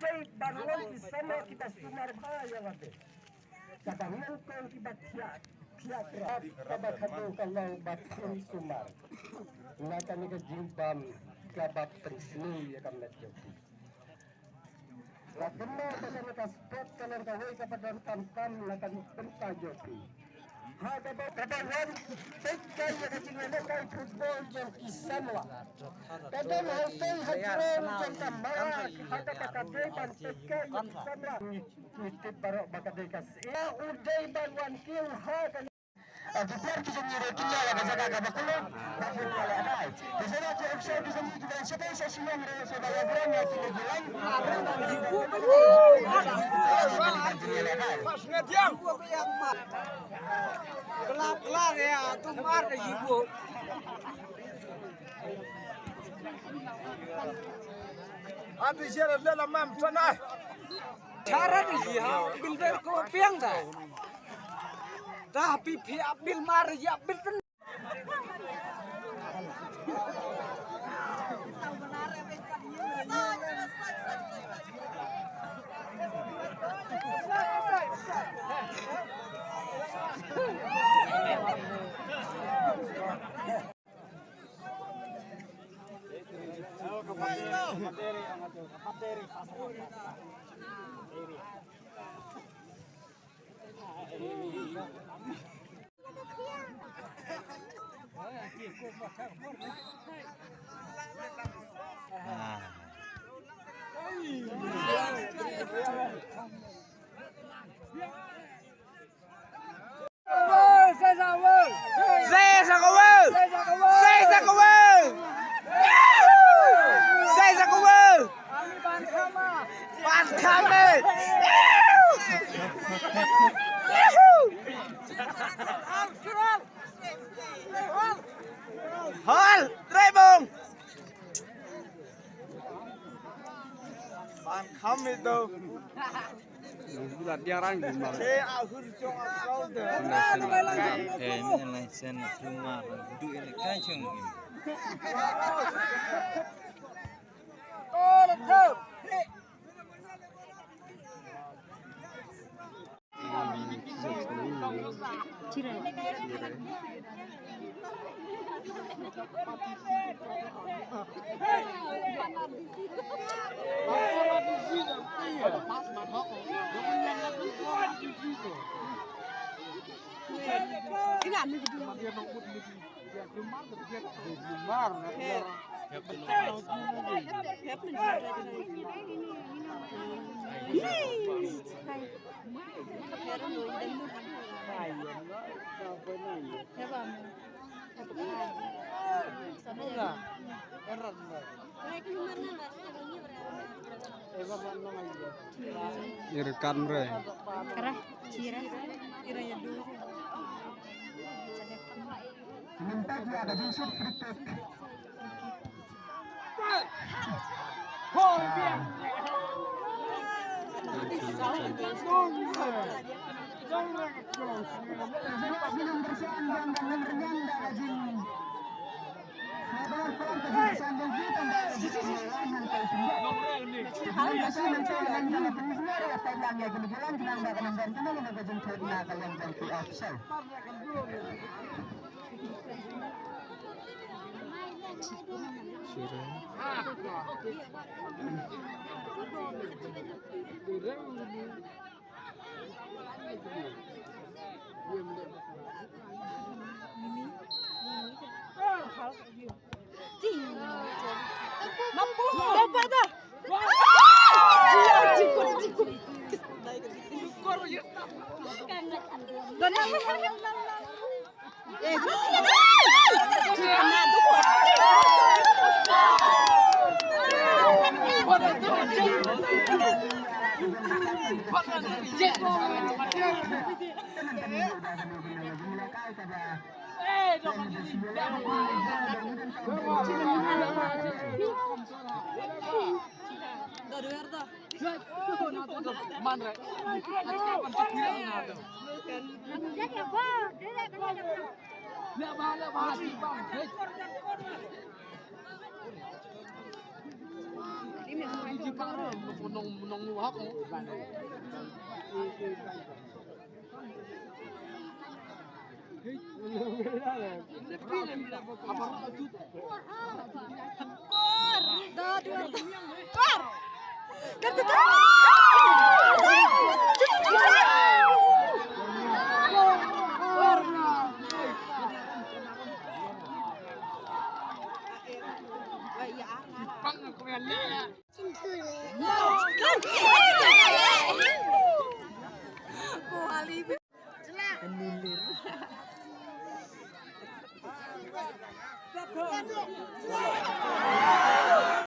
ujai bangun di sana kita sumar bahaya wate. Kabangun kau kita kiat kabat hadu kalau batun sumar. Nata ni kejimpam kabat trisni ya kami joki. Lakukan pada mereka spot kalau kawai kabat tam lakukan pentah joki. Hada kabawan tekai ya kecil mereka football joki semua. Kadang hotel hajron jengkam marah hada bakadai ban tekai ya semua. Nitip barok bakadai kas. Ya udai banwan kiu hada. Biar kita nyuruh lah jaga kabakulun, tapi kalau ada, di sana saya bisa kita siapa saya semua merasa bahwa berani kita jalan. Pas ngetiang, kelar ya, tumar ke ibu. Habis jalan dalam mam sana. Cara dia bil ko piang dah. Tapi bil mar ya bil ten. Hol, Rebung. Ban kham itu. Bulat dia rang gimana? Saya akhir cuma kau dah. Ini lain cuma duduk ini kancing ini. Oh, betul. Irekan bre. Kerah, cirah, kiranya dulu. Minta dia ada di subscribe. Pang aku yang